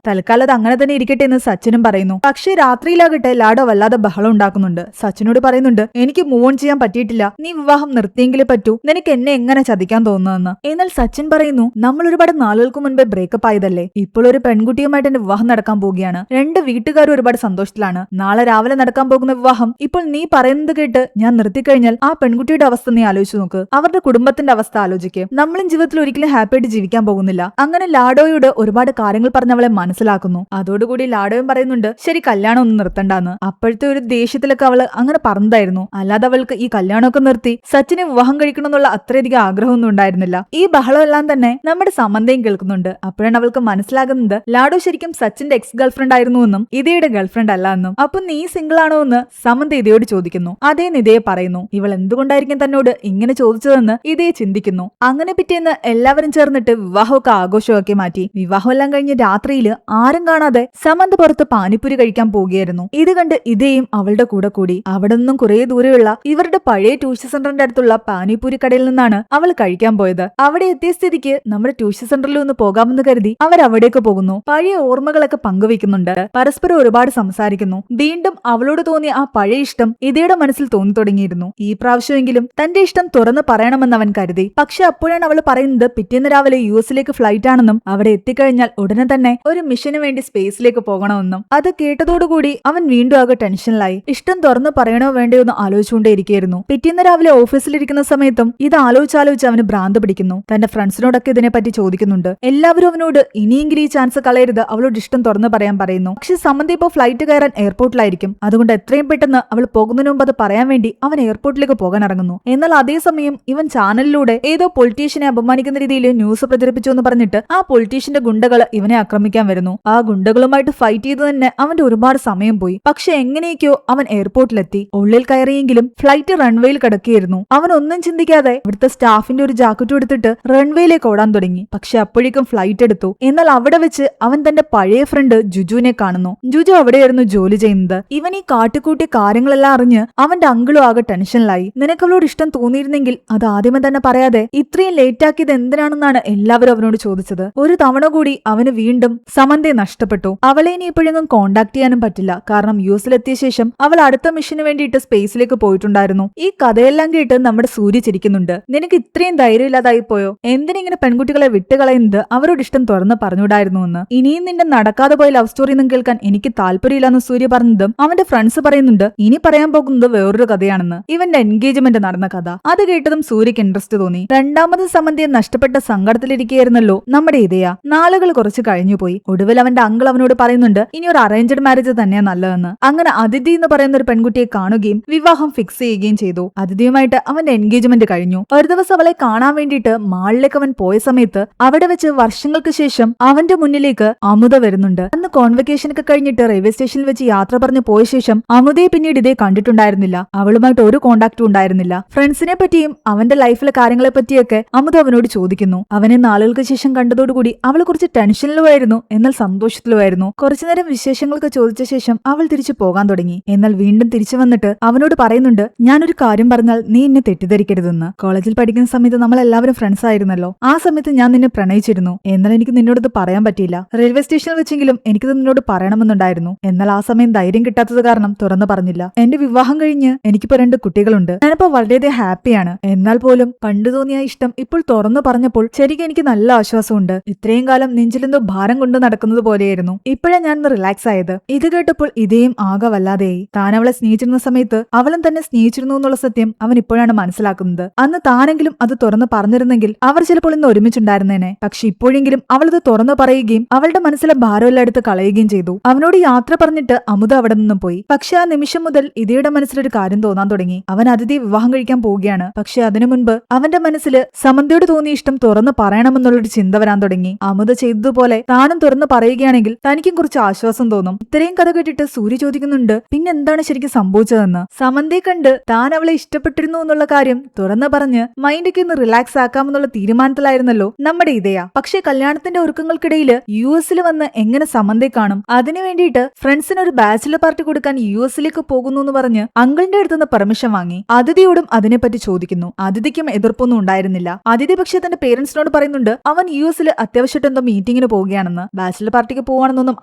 തൽക്കാലം അത് അങ്ങനെ തന്നെ ഇരിക്കട്ടെ എന്ന് സച്ചിനും പറയുന്നു. പക്ഷേ രാത്രിയിലാകട്ടെ ലാഡോ വല്ലാതെ ബഹളം ഉണ്ടാക്കുന്നുണ്ട്. സച്ചിനോട് പറയുന്നുണ്ട്, എനിക്ക് മൂവ് ഓൺ ചെയ്യാൻ പറ്റിയിട്ടില്ല, നീ വിവാഹം നിർത്തിയെങ്കിലേ പറ്റൂ, നിനക്ക് എന്നെ എങ്ങനെ ചതിക്കാൻ തോന്നുന്നതെന്ന്. എന്നാൽ സച്ചിൻ പറയുന്നു, നമ്മൾ ഒരുപാട് നാളുകൾക്ക് മുൻപേ ബ്രേക്കപ്പ് ആയതല്ലേ, ഇപ്പോൾ ഒരു പെൺകുട്ടിയുമായിട്ട് എന്റെ വിവാഹം നടക്കാൻ പോവുകയാണ്. രണ്ട് വീട്ടുകാരും ഒരുപാട് സന്തോഷത്തിലാണ്. നാളെ രാവിലെ നടക്കാൻ പോകുന്ന വിവാഹം ഇപ്പോൾ നീ പറയുന്നത് കേട്ട് ഞാൻ നിർത്തിക്കഴിഞ്ഞാൽ ആ പെൺകുട്ടിയുടെ അവസ്ഥ നീ ആലോചിച്ചു നോക്ക്, അവരുടെ കുടുംബത്തിന്റെ അവസ്ഥ ആലോചിക്കുക. നമ്മളും ജീവിതത്തിൽ ഒരിക്കലും ഹാപ്പി ആയിട്ട് ജീവിക്കാൻ പോകുന്നില്ല. അങ്ങനെ ലാഡോയോട് ഒരുപാട് കാര്യങ്ങൾ പറഞ്ഞ് അവളെ മനസ്സിലാക്കുന്നു. അതോടുകൂടി ലാഡോയും പറയുന്നുണ്ട്, ശരി കല്യാണം ഒന്നും നിർത്തണ്ടെന്ന്. അപ്പോഴത്തെ ഒരു ദേഷ്യത്തിലൊക്കെ അവള് അങ്ങനെ പറഞ്ഞതായിരുന്നു. അല്ലാതെ അവൾക്ക് ഈ കല്യാണമൊക്കെ നിർത്തി സച്ചിനെ വിവാഹം കഴിക്കണമെന്നുള്ള അത്രയധികം ആഗ്രഹമൊന്നും ഉണ്ടായിരുന്നില്ല. ഈ ബഹളമെല്ലാം തന്നെ നമ്മുടെ സമന്തയും കേൾക്കുന്നുണ്ട്. അപ്പോഴാണ് അവൾക്ക് മനസ്സിലാകുന്നത് ലാഡോ ശരിക്കും സച്ചിന്റെ എക്സ് ഗേൾഫ്രണ്ട് ആയിരുന്നു എന്നും ഇതയുടെ ഗേൾഫ്രണ്ട് അല്ല എന്നും. അപ്പൊ നീ സിംഗിൾ ആണോ എന്ന് സമന്ത ഇതയോട് ചോദിക്കുന്നു. അതേ നിതയെ പറയുന്നു. ഇവൾ എന്തുകൊണ്ടായിരിക്കും തന്നോട് ഇങ്ങനെ ചോദിച്ചതെന്ന് ഇതയെ ചിന്തിക്കുന്നു. അങ്ങനെ പിറ്റേന്ന് എല്ലാവരും ചേർന്നിട്ട് വിവാഹമൊക്കെ ആഘോഷമാക്കി മാറ്റി. വിവാഹമെല്ലാം കഴിഞ്ഞ് രാത്രിയിൽ ആരും കാണാതെ സമന്ത പുറത്ത് പാനിപ്പൂരി കഴിക്കാൻ പോവുകയായിരുന്നു. ഇത് കണ്ട് ഇതയും അവളുടെ കൂടെ കൂടി. അവിടെ നിന്നും കുറെ ദൂരെയുള്ള ഇവരുടെ പഴയ ട്യൂഷൻ സെന്ററിന്റെ അടുത്തുള്ള പാനിപ്പൂരി കടയിൽ നിന്നാണ് അവൾ കഴിക്കാൻ പോയത്. അവിടെ എത്തിയ സ്ഥിതിക്ക് നമ്മുടെ ട്യൂഷൻ സെന്ററിൽ ഒന്ന് പോകാമെന്ന് കരുതി അവരവിടേക്ക് പോകുന്നു. പഴയ ഓർമ്മകളൊക്കെ പങ്കുവെക്കുന്നുണ്ട്. പരസ്പരം ഒരുപാട് സംസാരിക്കുന്നു. വീണ്ടും അവളോട് തോന്നിയ ആ പഴയ ഇഷ്ടം ഇതയുടെ മനസ്സിൽ തോന്നി തുടങ്ങിയിരുന്നു. ഈ പ്രാവശ്യമെങ്കിലും തന്റെ ഇഷ്ടം തുറന്ന് പറയണമെന്ന് അവൻ കരുതി. പക്ഷെ അപ്പോഴാണ് അവൾ പറയുന്നത് പിറ്റേന്ന് രാവിലെ യുഎസിലേക്ക് ഫ്ലൈറ്റ് ആണെന്നും അവിടെ എത്തിക്കഴിഞ്ഞാൽ ഉടനെ തന്നെ ഒരു മിഷന് വേണ്ടി സ്പേസിലേക്ക് പോകണമെന്നും. അത് കേട്ടതോടുകൂടി അവൻ വീണ്ടും ആകെ ടെൻഷനിലായി. ഇഷ്ടം തുറന്ന് പറയണോ വേണ്ടയോ എന്ന് ആലോചിച്ചുകൊണ്ടേയിരിക്കുന്നു. പിറ്റേന്ന് രാവിലെ ഓഫീസിലിരിക്കുന്ന സമയത്തും ഇത് ആലോചിച്ചാലോചിച്ച് അവന് ഭ്രാന്ത് പിടിക്കുന്നു. തന്റെ ഫ്രണ്ട്സിനോടൊക്കെ ഇതിനെപ്പറ്റി ചോദിക്കുന്നുണ്ട്. എല്ലാവരും അവനോട് ഇനിയെങ്കിലും ഈ ചാൻസ് കളയരുത്, അവളോട് ഇഷ്ടം തുറന്ന് പറയാൻ പറയുന്നു. പക്ഷെ സമന്ത ഇപ്പോൾ ഫ്ലൈറ്റ് കയറാൻ എയർപോർട്ടിലായിരിക്കും. അതുകൊണ്ട് എത്രയും പെട്ടെന്ന് അവൾ പോകുന്നതിന് മുമ്പ് അത് പറയാൻ വേണ്ടി അവൻ എയർപോർട്ടിലേക്ക് പോകാൻ ഇറങ്ങുന്നു. എന്നാൽ അതേസമയം ഇവൻ ചാനലിലൂടെ ഏതോ പൊളിറ്റീഷ്യനെ അപമാനിക്കുന്ന രീതിയിൽ ന്യൂസ് പ്രചരിപ്പിച്ചു എന്ന് പറഞ്ഞിട്ട് ആ പൊളിറ്റീഷ്യന്റെ ഗുണ്ടകൾ ഇവനെ ആക്രമിക്കാൻ വരുന്നു. ആ ഗുണ്ടകളുമായിട്ട് ഫൈറ്റ് ചെയ്ത് തന്നെ അവന്റെ ഒരുപാട് സമയം പോയി. പക്ഷെ എങ്ങനെയൊക്കെയോ അവൻ എയർപോർട്ടിലെത്തി. ഉള്ളിൽ കയറിയെങ്കിലും ഫ്ലൈറ്റ് റൺവേയിൽ കിടക്കുകയായിരുന്നു. അവൻ ഒന്നും ചിന്തിക്കാതെ ഇവിടുത്തെ സ്റ്റാഫിന്റെ ഒരു ജാക്കറ്റ് എടുത്തിട്ട് റൺവേയിലേക്ക് ഓടാൻ തുടങ്ങി. പക്ഷെ അപ്പോഴേക്കും ഫ്ലൈറ്റ് എടുത്തു. എന്നാൽ അവിടെ വെച്ച് അവൻ തന്റെ പഴയ ഫ്രണ്ട് ജുജുവിനെ കാണുന്നു. ജുജു അവിടെയായിരുന്നു ജോലി ചെയ്യുന്നത്. ഇവൻ ഈ കാട്ടിക്കൂട്ടിയ കാര്യങ്ങളെല്ലാം അറിഞ്ഞ് അവന്റെ അങ്കിളും ആകെ ടെൻഷനിലായി. നിനക്കവളോട് ഇഷ്ടം തോന്നിയിരുന്നെങ്കിൽ അത് ആദ്യമേ തന്നെ പറയാതെ ഇത്രയും ലേറ്റ് ആക്കിയത് എന്തിനാണെന്നാണ് എല്ലാവരും അവനോട് ചോദിച്ചത്. ഒരു തവണ കൂടി അവന് വീണ്ടും സമന്തയെ നഷ്ടപ്പെട്ടു. അവളെ ഇനി ഇപ്പോഴെങ്ങും കോണ്ടാക്ട് ചെയ്യാനും പറ്റില്ല, കാരണം യുഎസിലെത്തിയ ശേഷം അവൾ അടുത്ത മിഷന് വേണ്ടിയിട്ട് സ്പേസിലേക്ക് പോയിട്ടുണ്ടായിരുന്നു. ഈ കഥയെല്ലാം കേട്ട് നമ്മുടെ സൂര്യ ചിരിക്കുന്നുണ്ട്. നിനക്ക് ഇത്രയും ധൈര്യം ഇല്ലാതായി പോയോ? എന്തിനിങ്ങനെ പെൺകുട്ടികളെ വിട്ടുകളയുന്നത്? അവരോട് ഇഷ്ടം തുറന്ന് പറഞ്ഞുകൂടായിരുന്നു എന്ന്. ഇനിയും നിന്റെ നടക്കാതെ പോയ ലവ് സ്റ്റോറി ഒന്നും കേൾക്കാൻ എനിക്ക് താല്പര്യമില്ലെന്ന് സൂര്യ പറഞ്ഞതും അവന്റെ ഫ്രണ്ട്സ് പറയുന്നുണ്ട് ഇനി പറയാൻ പോകുന്നത് വേറൊരു കഥയാണെന്ന്. ഇവന്റെ എൻഗേജ്മെന്റ് നടന്ന കഥ. അത് കേട്ടതും സൂര്യക്ക് ഇൻട്രസ്റ്റ് തോന്നി. രണ്ടാമത് സമന്തിയെ നഷ്ടപ്പെട്ട സങ്കടത്തിലിരിക്കുകയായിരുന്നല്ലോ നമ്മുടെ ഇതയ. നാളുകൾ കുറച്ച് കഴിഞ്ഞുപോയി. ഒടുവിൽ അവന്റെ അങ്കിൾ അവനോട് പറയുന്നുണ്ട് ഇനി ഒരു അറേഞ്ച്ഡ് മാരേജ് തന്നെയാ നല്ലതെന്ന്. അങ്ങനെ അതിഥി എന്ന് പറയുന്ന ഒരു പെൺകുട്ടിയെ കാണുകയും വിവാഹം ഫിക്സ് ചെയ്യുകയും ചെയ്തു. അതിഥിയുമായിട്ട് അവന്റെ എൻഗേജ്മെന്റ് കഴിഞ്ഞു. ഒരു ദിവസം അവളെ കാണാൻ വേണ്ടിയിട്ട് മാളിലേക്ക് അവൻ പോയ സമയത്ത് അവിടെ വെച്ച് വർഷങ്ങൾക്ക് ശേഷം അവന്റെ മുന്നിലേക്ക് അമുത വരുന്നുണ്ട്. അന്ന് കോൺവെക്കേഷനൊക്കെ കഴിഞ്ഞിട്ട് റെയിൽവേ സ്റ്റേഷനിൽ വെച്ച് യാത്ര പറഞ്ഞു പോയ ശേഷം അമുതയെ പിന്നീട് ഇതേ കണ്ടിട്ടുണ്ടായിരുന്നില്ല. അവളുമായിട്ട് ഒരു കോണ്ടാക്റ്റും ഉണ്ടായിരുന്നില്ല. ഫ്രണ്ട്സിനെ പറ്റിയും അവന്റെ ലൈഫിലെ കാര്യങ്ങളെ പറ്റിയൊക്കെ അമുത അവനോട് ചോദിക്കുന്നു. അവനെ നാളുകൾക്ക് ശേഷം കണ്ടതോടുകൂടി അവൾ കുറച്ച് ടെൻഷനിലുമായിരുന്നു, എന്നാൽ സന്തോഷത്തിലുമായിരുന്നു. കുറച്ചുനേരം വിശേഷങ്ങളൊക്കെ ചോദിച്ച ശേഷം അവൾ തിരിച്ചു പോകാൻ തുടങ്ങി. എന്നാൽ വീണ്ടും തിരിച്ചു വന്നിട്ട് അവനോട് പറയുന്നുണ്ട് ഞാനൊരു കാര്യം പറഞ്ഞാൽ നീ എന്നെ തെറ്റിദ്ധരിക്കരുതെന്ന്. കോളേജിൽ പഠിക്കുന്ന സമയത്ത് നമ്മൾ എല്ലാവരും ഫ്രണ്ട്സ് ആയിരുന്നല്ലോ. ആ സമയത്ത് ഞാൻ നിന്നെ പ്രണയിച്ചിരുന്നു. എന്നാൽ എനിക്ക് നിന്നോടത് പറയാൻ പറ്റിയില്ല. റെയിൽവേ സ്റ്റേഷനിൽ വെച്ചെങ്കിലും എനിക്കത് നിന്നോട് പറയണമെന്നുണ്ടായിരുന്നു. എന്നാൽ ആ സമയം ധൈര്യം കിട്ടാത്തത് കാരണം തുറന്നു പറഞ്ഞില്ല. എന്റെ വിവാഹം കഴിഞ്ഞ് എനിക്കിപ്പോ 2 കുട്ടികളുണ്ട്. ഞാനിപ്പോ വളരെയധികം ഹാപ്പിയാണ്. എന്നാൽ പോലും പണ്ട് തോന്നിയ ഇഷ്ടം ഇപ്പോൾ തുറന്നു പറഞ്ഞപ്പോൾ ശരിക്കും എനിക്ക് നല്ല ആശ്വാസമുണ്ട്. ഇത്രയും കാലം നെഞ്ചിലെന്തോ ഭാരം കൊണ്ട് നടക്കുന്നത് പോലെയായിരുന്നു. ഇപ്പോഴാണ് ഞാൻ റിലാക്സ് ആയത്. ഇത് കേട്ടപ്പോൾ ഇതേയും ആകെ വല്ലാതെയായി. താൻ അവളെ സ്നേഹിച്ചിരുന്ന സമയത്ത് അവളും തന്നെ സ്നേഹിച്ചിരുന്നു എന്നുള്ള സത്യം അവൻ ഇപ്പോഴാണ് മനസ്സിലാക്കുന്നത്. അന്ന് താനെങ്കിലും അത് തുറന്നു പറഞ്ഞിരുന്നെങ്കിൽ അവർ ചിലപ്പോൾ ഇന്ന് ഒരുമിച്ചുണ്ടായിരുന്നേനെ. പക്ഷെ ഇപ്പോഴെങ്കിലും അവളത് തുറന്നു പറയുകയും അവളുടെ മനസ്സിലെ ഭാരമെല്ലാം എടുത്ത് കളയുകയും ചെയ്തു. അവനോട് യാത്ര പറഞ്ഞിട്ട് അമുത അവിടെ നിന്നും പോയി. പക്ഷെ ആ നിമിഷം മുതൽ ഇതയുടെ മനസ്സിലൊരു കാര്യം തോന്നാൻ തുടങ്ങി. അവൻ അതിഥി വിവാഹം കഴിക്കാൻ പോവുകയാണ്. പക്ഷെ അതിനു മുൻപ് അവന്റെ മനസ്സിൽ സമന്തയോട് തോന്നിയ ഇഷ്ടം തുറന്നു പറയണമെന്നുള്ളൊരു ചിന്ത വരാൻ തുടങ്ങി. അമുത ചെയ്തതുപോലെ പോലെ താനും തുറന്നു പറയുകയാണെങ്കിൽ തനിക്കും കുറച്ച് ആശ്വാസം തോന്നും. ഇത്രയും കഥ കേട്ടിട്ട് സൂര്യ ചോദിക്കുന്നുണ്ട്, പിന്നെന്താണ് ശരിക്കും സംഭവിച്ചതെന്ന്. സമന്തയെ കണ്ട് താൻ അവളെ ഇഷ്ടപ്പെട്ടിരുന്നു എന്നുള്ള കാര്യം തുറന്നു പറഞ്ഞ് മൈൻഡൊക്കെ ഒന്ന് റിലാക്സ് ആക്കാമെന്നുള്ള തീരുമാനത്തിലായിരുന്നല്ലോ നമ്മുടെ ഇതയ. പക്ഷെ കല്യാണത്തിന്റെ ഒരുക്കങ്ങൾക്കിടയിൽ US വന്ന് എങ്ങനെ സമന്തയെ കാണും? അതിനു വേണ്ടിയിട്ട് ഫ്രണ്ട്സിന് ഒരു ബാച്ചിലർ പാർട്ടി കൊടുക്കാൻ US പോകുന്നു എന്ന് പറഞ്ഞ് അങ്കിളിന്റെ അടുത്തുനിന്ന് പെർമിഷൻ വാങ്ങി. അതിഥിയോടും അതിനെപ്പറ്റി ചോദിക്കുന്നു. അതിഥിക്കും എതിർപ്പൊന്നും ഉണ്ടായിരുന്നില്ല. അതിഥി പക്ഷേ തന്റെ പേരൻസിനോട് പറയുന്നുണ്ട് അവൻ US അത്യാവശ്യമായിട്ട് എന്തോ മീറ്റിംഗിന് പോവുകയാണെന്ന്. ബാച്ചിലർ പാർട്ടിക്ക് പോവാണെന്നൊന്നും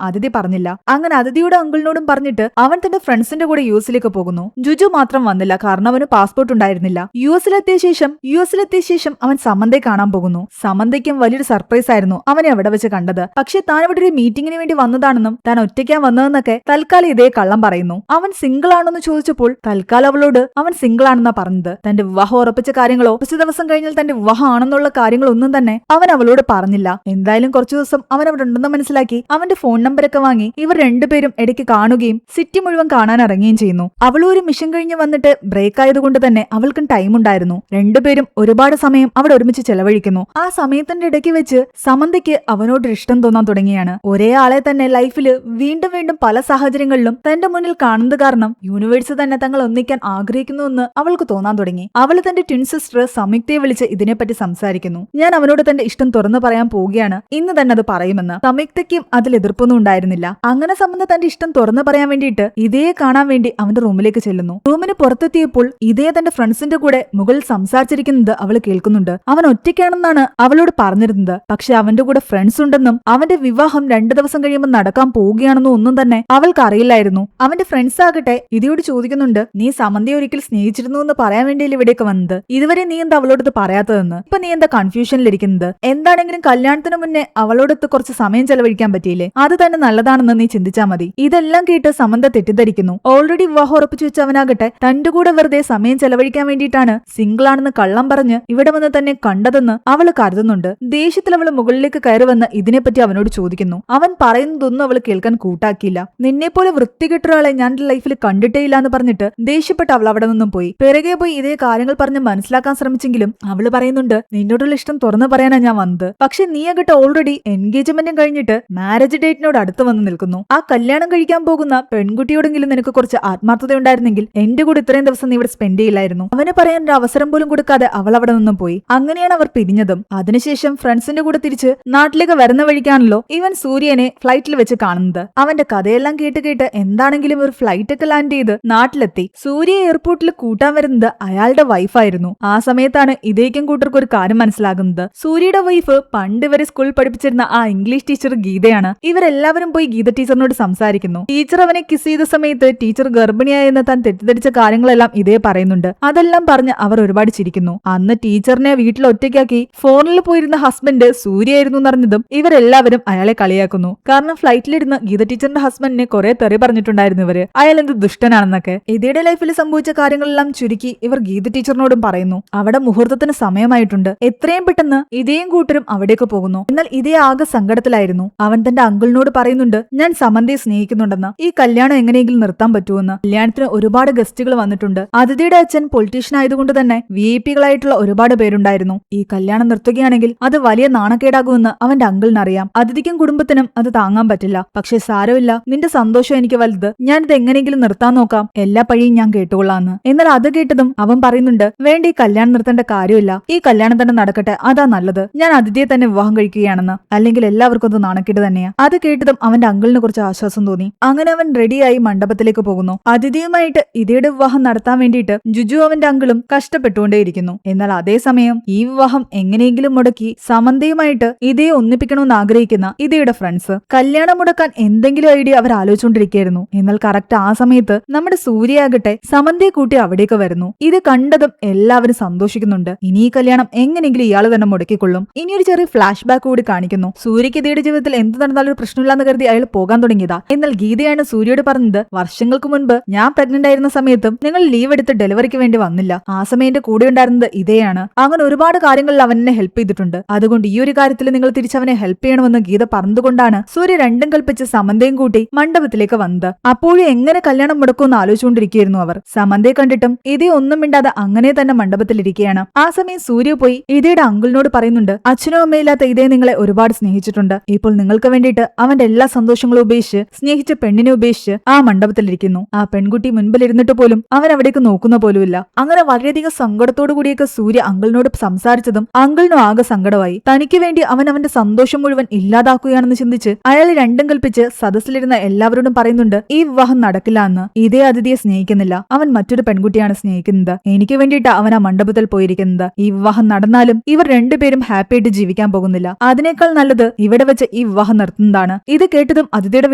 അതിഥി പറഞ്ഞില്ല. അങ്ങനെ അതിഥിയുടെ അങ്കിളിനോടും പറഞ്ഞിട്ട് അവൻ തന്റെ ഫ്രണ്ട്സിന്റെ കൂടെ US പോകുന്നു. ജുജു മാത്രം വന്നില്ല, കാരണം അവന് പാസ്പോർട്ട് ഉണ്ടായിരുന്നില്ല. US എത്തിയ ശേഷം അവൻ സമന്തയെ കാണാൻ പോകുന്നു. സമന്തയ്ക്കും വലിയൊരു സർപ്രൈസ് ആയിരുന്നു അവനെ അവിടെ വെച്ച് കണ്ടത്. പക്ഷെ താൻ ഇവിടെ ഒരു മീറ്റിംഗിന് വേണ്ടി വന്നതാണെന്നും താൻ ഒറ്റയ്ക്കാൻ വന്നതെന്നൊക്കെ തൽക്കാലം ഇതേ കള്ളം പറയുന്നു. അവൻ സിംഗിൾ ആണെന്ന് ചോദിച്ചപ്പോൾ തൽക്കാലം അവളോട് അവൻ സിംഗിൾ ആണെന്നാ പറഞ്ഞത്. തന്റെ വിവാഹം ഉറപ്പിച്ച കാര്യങ്ങളോ കുറച്ചു ദിവസം കഴിഞ്ഞാൽ തന്റെ വിവാഹം ആണെന്നുള്ള കാര്യങ്ങളൊന്നും തന്നെ അവൻ അവളോട് പറഞ്ഞില്ല. എന്തായാലും കുറച്ചു ദിവസം അവൻ അവിടെ ഉണ്ടെന്ന് മനസ്സിലാക്കി അവന്റെ ഫോൺ നമ്പരൊക്കെ വാങ്ങി ഇവർ രണ്ടുപേരും ഇടയ്ക്ക് കാണുകയും സിറ്റി മുഴുവൻ കാണാൻ ഇറങ്ങുകയും ചെയ്യുന്നു. അവളും ഒരു മിഷൻ കഴിഞ്ഞ് വന്നിട്ട് ബ്രേക്ക് ആയതുകൊണ്ട് തന്നെ അവൾക്കും ടൈം ഉണ്ടായിരുന്നു. രണ്ടുപേരും ഒരുപാട് സമയം അവിടെ ഒരുമിച്ച് ചെലവഴിക്കുന്നു. ആ സമയത്തിന്റെ ഇടയ്ക്ക് വെച്ച് സമന്തയ്ക്ക് അവനോടൊരു ഇഷ്ടം തോന്നാൻ തുടങ്ങിയാണ്. ഒരേ ആളെ തന്നെ ലൈഫില് വീണ്ടും വീണ്ടും പല സാഹചര്യങ്ങളിലും തന്റെ മുന്നിൽ കാണുന്നത് കാരണം യൂണിവേഴ്സ് തന്നെ തങ്ങൾ ഒന്നിക്കാൻ ആഗ്രഹിക്കുന്നുവെന്ന് അവൾക്ക് തോന്നാൻ തുടങ്ങി. അവൾ തന്റെ ട്വിൻ സിസ്റ്റർ സംയുക്തയെ വിളിച്ച് ഇതിനെപ്പറ്റി സംസാരിക്കുന്നു. ഞാൻ അവനോട് തന്റെ ഇഷ്ടം തുറന്നു പറയാൻ പോവുകയാണ്, ഇന്ന് തന്നെ അത് പറയുമെന്ന്. സംയുക്തയ്ക്കും അതിൽ എതിർപ്പൊന്നും ഉണ്ടായിരുന്നില്ല. അങ്ങനെ സമന്ത തന്റെ ഇഷ്ടം തുറന്നു പറയാൻ വേണ്ടിയിട്ട് ഇതയെ കാണാൻ വേണ്ടി അവന്റെ റൂമിലേക്ക് ചെല്ലുന്നു. റൂമിന് പുറത്തെത്തിയപ്പോൾ ഇതയെ തന്റെ ഫ്രണ്ട്സിന്റെ കൂടെ മുകളിൽ സംസാരിച്ചിരിക്കുന്നത് അവൾ കേൾക്കുന്നുണ്ട്. അവൻ ഒറ്റയ്ക്കാണെന്നാണ് അവളോട് പറഞ്ഞിരുന്നത്. പക്ഷെ അവന്റെ കൂടെ ഫ്രണ്ട്സ് ഉണ്ടെന്നും അവന്റെ വിവാഹം 2 ദിവസം കഴിയുമ്പോൾ നടക്കാൻ പോവുകയാണെന്നും ഒന്നും തന്നെ അവൾക്ക് അറിയില്ലായിരുന്നു. അവന്റെ ഫ്രണ്ട്സ് ആകട്ടെ ഇതയോട് ചോദിക്കുന്നുണ്ട്, നീ സമന്തയെ ഒരിക്കൽ സ്നേഹിച്ചിരുന്നു എന്ന് പറയാൻ വേണ്ടിയല്ലേ ഇവിടേക്ക് വന്നത്? ഇതുവരെ നീ എന്താ അവളോടത്ത് പറയാത്തതെന്ന്. ഇപ്പൊ നീ എന്താ കൺഫ്യൂഷനിലിരിക്കുന്നത്? എന്താണെങ്കിലും കല്യാണത്തിന് മുന്നേ അവളോടൊത്ത് കുറച്ച് സമയം ചെലവഴിക്കാൻ പറ്റിയില്ലേ? അത് തന്നെ നല്ലതാണെന്ന് നീ ചിന്തിച്ചാൽ മതി. ഇതെല്ലാം കേട്ട് സമന്ത തെറ്റിദ്ധരിക്കുന്നു. ഓൾറെഡി വിവാഹം ഉറപ്പിച്ചു വെച്ചവനാകട്ടെ തന്റെ കൂടെ വെറുതെ സമയം ചെലവഴിക്കാൻ വേണ്ടിയിട്ടാണ് സിംഗിൾ ആണെന്ന് കള്ളം പറഞ്ഞ് ഇവിടെ വന്ന് തന്നെ കണ്ടതെന്ന് അവള് കരുതുന്നുണ്ട്. ദേഷ്യത്തിൽ അവള് മുകളിലേക്ക് കയറി വന്ന് ഇതിനെപ്പറ്റി അവനോട് ചോദിക്കുന്നു. അവൻ പറയുന്നതൊന്നും അവള് കേൾക്കാൻ കൂട്ടാക്കിയില്ല. നിന്നെപ്പോലെ വൃത്തികെട്ടൊരാളെ ഞാൻ എന്റെ ലൈഫിൽ കണ്ടിട്ടേ ഇല്ല എന്ന് പറഞ്ഞിട്ട് ദേഷ്യപ്പെട്ട് അവൾ അവിടെ നിന്നും പോയി. പിറകെ പോയി ഇതേ കാര്യങ്ങൾ പറഞ്ഞ് മനസ്സിലാക്കാൻ ശ്രമിച്ചെങ്കിലും അവള് പറയുന്നുണ്ട്, നിന്നോടുള്ള ഇഷ്ടം തുറന്നു പറയാനാ ഞാൻ വന്നത്. പക്ഷെ നീ ആകട്ടെ ഓൾറെഡി എൻഗേജ്മെന്റും കഴിഞ്ഞിട്ട് മാരേജ് ഡേറ്റിനോട് അടുത്ത് വന്ന് നിൽക്കുന്നു. ആ കല്യാണം കഴിക്കാൻ പോകുന്ന പെൺകുട്ടിയോടെങ്കിലും നിനക്ക് കുറച്ച് ആത്മാർത്ഥത ഉണ്ടായിരുന്നെങ്കിൽ എന്റെ കൂടെ ഇത്രയും ദിവസം നീ ഇവിടെ സ്പെൻഡ് ചെയ്യില്ലായിരുന്നു. അവന് പറയാൻ ഒരു അവസരം പോലും കൊടുക്കാതെ അവൾ അവിടെ നിന്നും പോയി. അങ്ങനെയാണ് അവർ പിരിഞ്ഞതും. അതിനുശേഷം ഫ്രണ്ട്സിന്റെ കൂടെ തിരിച്ച് നാട്ടിലേക്ക് വരുന്ന വഴിക്കാണല്ലോ ഇവൻ സൂര്യനെ ഫ്ലൈറ്റിൽ വെച്ച് കാണുന്നത്. അവന്റെ കഥയെല്ലാം കേട്ട് കേട്ട് എന്താണെങ്കിലും ഒരു ഫ്ലൈറ്റ് ഒക്കെ ലാൻഡ് ചെയ്ത് നാട്ടിലെത്തി. സൂര്യ എയർപോർട്ടിൽ കൂട്ടാൻ വരുന്നത് അയാളുടെ വൈഫായിരുന്നു. ആ സമയത്താണ് ഇതേക്കും കൂട്ടർക്ക് ഒരു കാര്യം മനസ്സിലാകുന്നത്. സൂര്യയുടെ വൈഫ് പണ്ട് ഇവരെ സ്കൂളിൽ പഠിപ്പിച്ചിരുന്ന ആ ഇംഗ്ലീഷ് ടീച്ചർ ഗീതയാണ്. ഇവരെല്ലാവരും പോയി ഗീത ടീച്ചറിനോട് സംസാരിക്കുന്നു. ടീച്ചർ അവനെ കിസ് ചെയ്ത സമയത്ത് ടീച്ചർ ഗർഭിണിയായെന്ന് താൻ തെറ്റിദ്ധരിച്ച കാര്യങ്ങളെല്ലാം ഇതേ പറയുന്നുണ്ട്. അതെല്ലാം പറഞ്ഞ് അവർ ഒരുപാട് ചിരിക്കുന്നു. അന്ന് ടീച്ചറിനെ വീട്ടിൽ ഒറ്റയ്ക്കാക്കി ഫോണിൽ പോയിരുന്ന ഹസ്ബൻഡ് സൂര്യയായിരുന്നു എന്നറിഞ്ഞതും ഇവരെല്ലാവരും അയാളെ കളിയാക്കുന്നു. കാരണം ഫ്ലൈറ്റിലിരുന്ന് ഗീത ടീച്ചറിന്റെ ഹസ്ബൻഡിനെ കുറെ തെറി പറഞ്ഞിട്ടുണ്ടായിരുന്നു ഇവര്. അയാൾ എന്ത് ദുഷ്ടനാണെന്നൊക്കെ. ഇതയുടെ ലൈഫിൽ സംഭവിച്ച കാര്യങ്ങളെല്ലാം ചുരുക്കി ഇവർ ഗീത ടീച്ചറിനോടും പറയുന്നു. അവിടെ മുഹൂർത്തത്തിന് സമയമായിട്ടുണ്ട്, എത്രയും പെട്ടെന്ന് ഇതേയും കൂട്ടരും അവിടേക്ക് പോകുന്നു. എന്നാൽ ഇതേ ആകെ സങ്കടത്തിലായിരുന്നു. അവൻ തന്റെ അങ്കിളിനോട് പറയുന്നുണ്ട്, ഞാൻ സമന്തയെ സ്നേഹിക്കുന്നുണ്ടെന്ന്. ഈ കല്യാണം എങ്ങനെയെങ്കിലും നിർത്താൻ പറ്റുമെന്ന്. കല്യാണത്തിന് ഒരുപാട് ഗസ്റ്റുകൾ വന്നിട്ടുണ്ട്. അതിഥിയുടെ അച്ഛൻ പൊളിറ്റീഷ്യൻ ആയതുകൊണ്ട് തന്നെ VIP കളായിട്ടുള്ള ഒരുപാട് പേരുണ്ടായിരുന്നു. ഈ കല്യാണം നിർത്തുകയാണെങ്കിൽ അത് വലിയ നാണക്കേടാകുമെന്ന് അവന്റെ അങ്കിളിനറിയാം. അതിഥിക്കും കുടുംബത്തിനും അത് താങ്ങാൻ പറ്റില്ല. പക്ഷെ സാരമില്ല, നിന്റെ സന്തോഷം എനിക്ക് വലുത്. ഞാനിത് എങ്ങനെയെങ്കിലും നിർത്താൻ നോക്കാം, എല്ലാ പഴിയും ഞാൻ കേട്ടുകൊള്ളാന്ന്. എന്നാൽ അത് കേട്ടതും അവൻ പറയുന്നുണ്ട്, വേണ്ട, ഈ കല്യാണം നിർത്തേണ്ട കാര്യമില്ല, ഈ കല്യാണം തന്നെ നടക്കട്ടെ, അതാ നല്ലത്. ഞാൻ അതിഥിയെ തന്നെ വിവാഹം കഴിക്കുകയാണെന്ന്. അല്ലെങ്കിൽ എല്ലാവർക്കും അത് നാണക്കേട് തന്നെയാ. അത് കേട്ടതും അവന്റെ അങ്കിളിന് കുറച്ച് ആശ്വാസം തോന്നി. അങ്ങനെ അവൻ റെഡിയായി മണ്ഡപത്തിലേക്ക് പോകുന്നു. അതിഥിയുമായിട്ട് ഇതയുടെ വിവാഹം നടത്താൻ വേണ്ടിയിട്ട് ജുജു അവന്റെ അങ്കിളും കഷ്ടപ്പെട്ടുകൊണ്ടേയിരിക്കുന്നു. എന്നാൽ അതേസമയം ഈ വിവാഹം എങ്ങനെയെങ്കിലും മുടക്കി സമന്തയുമായിട്ട് ഇതയെ ഒന്നിപ്പിക്കണമെന്ന് ആഗ്രഹിക്കുന്ന ഇതയുടെ ഫ്രണ്ട്സ് കല്യാണം മുടക്കാൻ എന്തെങ്കിലും ഐഡിയ അവർ ആലോചിച്ചുകൊണ്ടിരിക്കുകയായിരുന്നു. എന്നാൽ കറക്റ്റ് ആ സമയത്ത് നമ്മുടെ സൂര്യയാകട്ടെ സമന്തയെ കൂട്ടി അവിടേക്ക് വരുന്നു. ഇത് കണ്ടതും എല്ലാവരും സന്തോഷിക്കുന്നുണ്ട്. ഇനി ഈ കല്യാണം എങ്ങനെയെങ്കിലും ഇയാൾ തന്നെ മുടക്കിക്കൊള്ളും. ഇനിയൊരു ചെറിയ ഫ്ലാഷ് ബാക്ക് കൂടി കാണിക്കുന്നു. സൂര്യക്ക് ഇതയുടെ ജീവിതത്തിൽ എന്ത് നടന്നാലും ഒരു പ്രശ്നമില്ലാന്ന് കരുതി അയാൾ പോകാൻ തുടങ്ങിയതാ. എന്നാൽ ഗീതയാണ് സൂര്യയോട് പറഞ്ഞത്, വർഷങ്ങൾക്ക് മുൻപ് ഞാൻ പ്രഗ്നന്റ് ആയിരുന്ന സമയത്തും നിങ്ങൾ ലീവ് എടുത്ത് ഡെലിവറിക്ക് വേണ്ടി വന്നില്ല. ആ സമയം എന്റെ കൂടെ ഉണ്ടായിരുന്നത് ഇതയാണ്. അങ്ങനെ ഒരുപാട് കാര്യങ്ങളിൽ അവൻ എന്നെ ഹെൽപ്പ് ചെയ്തിട്ടുണ്ട്. അതുകൊണ്ട് ഈ ഒരു കാര്യത്തിൽ നിങ്ങൾ തിരിച്ചവനെ ഹെൽപ്പ് ചെയ്യണമെന്ന് ഗീത പറഞ്ഞതുകൊണ്ടാണ് സൂര്യ രണ്ടും കൽപ്പിച്ച് സമന്തയും കൂട്ടി മണ്ഡപത്തിലേക്ക് വന്നത്. അപ്പോഴും എങ്ങനെ കല്യാണം മുടക്കുമെന്ന് ആലോചിച്ചുകൊണ്ടിരിക്കുകയായിരുന്നു അവർ. സമന്തയെ കണ്ടിട്ടും ഇതേ ഒന്നും മിണ്ടാതെ അങ്ങനെ തന്നെ മണ്ഡപത്തിലിരിക്കുകയാണ്. ആ സമയം സൂര്യ പോയി ഇതയുടെ അങ്കിളിനോട് പറയുന്നുണ്ട്, അച്ഛനും അമ്മയില്ലാത്ത ഇതേ നിങ്ങളെ ഒരുപാട് സ്നേഹിച്ചു. സ്നേഹിച്ചിട്ടുണ്ട്. ഇപ്പോൾ നിങ്ങൾക്ക് വേണ്ടിയിട്ട് അവന്റെ എല്ലാ സന്തോഷങ്ങളും ഉപേക്ഷിച്ച് സ്നേഹിച്ച പെണ്ണിനെ ഉപേക്ഷിച്ച് ആ മണ്ഡപത്തിലിരിക്കുന്നു. ആ പെൺകുട്ടി മുൻപിലിരുന്നിട്ട് പോലും അവൻ അവിടേക്ക് നോക്കുന്ന പോലുമില്ല. അങ്ങനെ വളരെയധികം സങ്കടത്തോടു കൂടിയൊക്കെ സൂര്യ അങ്കിളിനോട് സംസാരിച്ചതും അങ്കിളിനും ആകെ സങ്കടമായി. തനിക്ക് വേണ്ടി അവൻ അവന്റെ സന്തോഷം മുഴുവൻ ഇല്ലാതാക്കുകയാണെന്ന് ചിന്തിച്ച് അയാൾ രണ്ടും കൽപ്പിച്ച് സദസ്സിലിരുന്ന എല്ലാവരോടും പറയുന്നുണ്ട് ഈ വിവാഹം നടക്കില്ല എന്ന്. ഇതേ അതിഥിയെ സ്നേഹിക്കുന്നില്ല, അവൻ മറ്റൊരു പെൺകുട്ടിയാണ് സ്നേഹിക്കുന്നത്. എനിക്ക് വേണ്ടിയിട്ട് അവൻ ആ മണ്ഡപത്തിൽ പോയിരിക്കുന്നത്. ഈ വിവാഹം നടന്നാലും ഇവർ രണ്ടുപേരും ഹാപ്പി ആയിട്ട് ജീവിക്കാൻ പോകുന്നില്ല. അതിനേക്കാൾ നല്ലത് ഇവിടെ വെച്ച് ഈ വിവാഹം നിർത്തുന്നതാണ്. ഇത് കേട്ടതും അതിഥിയുടെ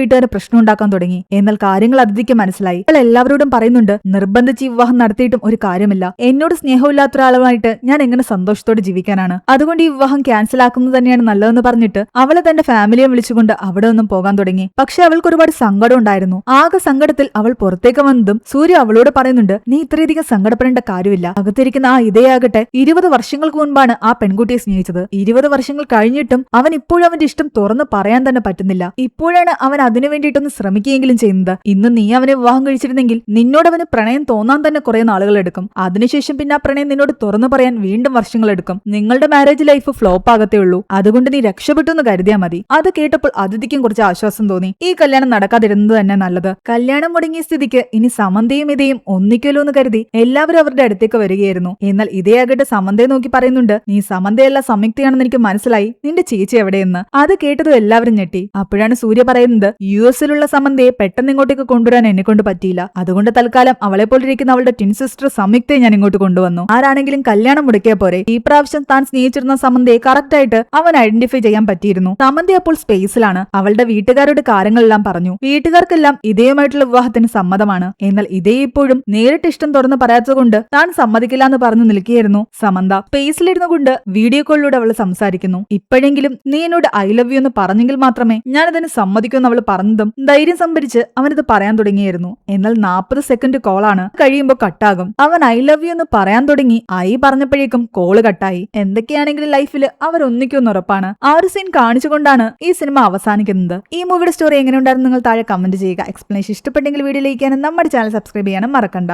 വീട്ടുകാർ പ്രശ്നം ഉണ്ടാക്കാൻ തുടങ്ങി. എന്നാൽ കാര്യങ്ങൾ അതിഥിക്ക് മനസ്സിലായി. അവൾ എല്ലാവരോടും പറയുന്നുണ്ട് നിർബന്ധിച്ച് ഈ വിവാഹം നടത്തിയിട്ടും ഒരു കാര്യമില്ല. എന്നോട് സ്നേഹമില്ലാത്ത ഒരാളുമായിട്ട് ഞാൻ എങ്ങനെ സന്തോഷത്തോടെ ജീവിക്കാനാണ്? അതുകൊണ്ട് ഈ വിവാഹം ക്യാൻസൽ ആക്കുന്നത് തന്നെയാണ് നല്ലതെന്ന് പറഞ്ഞിട്ട് അവളെ തന്റെ ഫാമിലിയെ വിളിച്ചുകൊണ്ട് അവിടെ നിന്നും പോകാൻ തുടങ്ങി. പക്ഷെ അവൾക്ക് ഒരുപാട് സങ്കടം ഉണ്ടായിരുന്നു. ആകെ സങ്കടത്തിൽ അവൾ പുറത്തേക്ക് വന്നതും സൂര്യ അവളോട് പറയുന്നുണ്ട് നീ ഇത്രയധികം സങ്കടപ്പെടേണ്ട കാര്യമില്ല. അകത്തിരിക്കുന്ന ആ ഇതയാകട്ടെ 20 വർഷങ്ങൾക്ക് മുൻപാണ് ആ പെൺകുട്ടിയെ സ്നേഹിച്ചത്. 20 വർഷങ്ങൾ കഴിഞ്ഞിട്ടും അവൻ ഇപ്പോഴും അവന്റെ ഇഷ്ടം തുറന്ന് പറയാൻ തന്നെ പറ്റുന്നില്ല. ഇപ്പോഴാണ് അവൻ അതിനു വേണ്ടിയിട്ടൊന്ന് ശ്രമിക്കുകയെങ്കിലും ചെയ്യുന്നത്. ഇന്ന് നീ അവനെ വിവാഹം കഴിച്ചിരുന്നെങ്കിൽ നിന്നോട് അവന് പ്രണയം തോന്നാൻ തന്നെ കുറെ നാളുകൾ എടുക്കും. അതിനുശേഷം പിന്നെ ആ പ്രണയം നിന്നോട് തുറന്നു പറയാൻ വീണ്ടും വർഷങ്ങൾ എടുക്കും. നിങ്ങളുടെ മാരേജ് ലൈഫ് ഫ്ലോപ്പ് ആകത്തേ ഉള്ളൂ. അതുകൊണ്ട് നീ രക്ഷപ്പെട്ടു എന്ന് കരുതിയാൽ മതി. അത് കേട്ടപ്പോൾ അതിഥിക്കും കുറച്ച് ആശ്വാസം തോന്നി. ഈ കല്യാണം നടക്കാതിരുന്നത് തന്നെ നല്ലത്. കല്യാണം മുടങ്ങിയ സ്ഥിതിക്ക് ഇനി സമന്തയും ഇതയും ഒന്നിക്കല്ലോ എന്ന് കരുതി എല്ലാവരും അവരുടെ അടുത്തേക്ക് വരികയായിരുന്നു. എന്നാൽ ഇതയാകട്ടെ സമന്തയെ നോക്കി പറയുന്നുണ്ട് നീ സമന്തയല്ല സംയുക്തയാണെന്ന് എനിക്ക് മനസ്സിലായി. നിന്റെ ചേച്ചി എവിടെയെന്ന്. അത് കേട്ടതും എല്ലാവരും ഞെട്ടി. അപ്പോഴാണ് സൂര്യ പറയുന്നത് യുഎസിലുള്ള സമന്തയെ പെട്ടെന്ന് ഇങ്ങോട്ടേക്ക് കൊണ്ടുവരാൻ എന്നെ കൊണ്ട് പറ്റിയില്ല. അതുകൊണ്ട് തൽക്കാലം അവളെ പോലിരിക്കുന്ന അവളുടെ ട്വിൻ സിസ്റ്റർ സംയുക്തയെ ഞാൻ ഇങ്ങോട്ട് കൊണ്ടുവന്നു. ആരാണെങ്കിലും കല്യാണം മുടക്കിയ പോരെ. ഈ പ്രാവശ്യം താൻ സ്നേഹിച്ചിരുന്ന സമന്തയെ കറക്റ്റ് ആയിട്ട് അവൻ ഐഡന്റിഫൈ ചെയ്യാൻ പറ്റിയിരുന്നു. സമന്ത അപ്പോൾ സ്പേസിലാണ്. അവളുടെ വീട്ടുകാരോട് കാര്യങ്ങളെല്ലാം പറഞ്ഞു. വീട്ടുകാർക്കെല്ലാം ഇതേയുമായിട്ടുള്ള വിവാഹത്തിന് സമ്മതമാണ്. എന്നാൽ ഇതേ ഇപ്പോഴും നേരിട്ട് ഇഷ്ടം തുറന്ന് പറയാത്തതുകൊണ്ട് താൻ സമ്മതിക്കില്ല എന്ന് പറഞ്ഞു നിൽക്കുകയായിരുന്നു സമന്ത. സ്പേസിലിരുന്നു കൊണ്ട് വീഡിയോ കോളിലൂടെ അവൾ സംസാരിക്കുന്നു. ഇപ്പോഴെങ്കിലും നീ എന്നോട് ഐ ലവ് യു എന്ന് പറഞ്ഞെങ്കിൽ മാത്രമേ ഞാനതിന് സമ്മതിക്കൂ എന്ന് അവൾ പറഞ്ഞതും ധൈര്യം സംഭരിച്ച് അവനത് പറയാൻ തുടങ്ങിയായിരുന്നു. എന്നാൽ 40 സെക്കൻഡ് കോളാണ്. കഴിയുമ്പോൾ കട്ടാകും. അവൻ ഐ ലവ് യു എന്ന് പറയാൻ തുടങ്ങി. ഐ പറഞ്ഞപ്പോഴേക്കും കോള് കട്ടായി. എന്തൊക്കെയാണെങ്കിലും ലൈഫിൽ അവർ ഒന്നിക്കുമെന്ന് ഉറപ്പാണ്. ആ ഒരു സീൻ കാണിച്ചുകൊണ്ടാണ് ഈ സിനിമ അവസാനിക്കുന്നത്. ഈ മൂവിയുടെ സ്റ്റോറി എങ്ങനെയുണ്ടായിരുന്നു നിങ്ങൾ താഴെ കമന്റ് ചെയ്യുക. എക്സ്പ്ലനേഷൻ ഇഷ്ടപ്പെട്ടെങ്കിൽ വീഡിയോ ലൈക്ക് ചെയ്യാനും നമ്മുടെ ചാനൽ സബ്സ്ക്രൈബ് ചെയ്യാനും മറക്കണ്ട.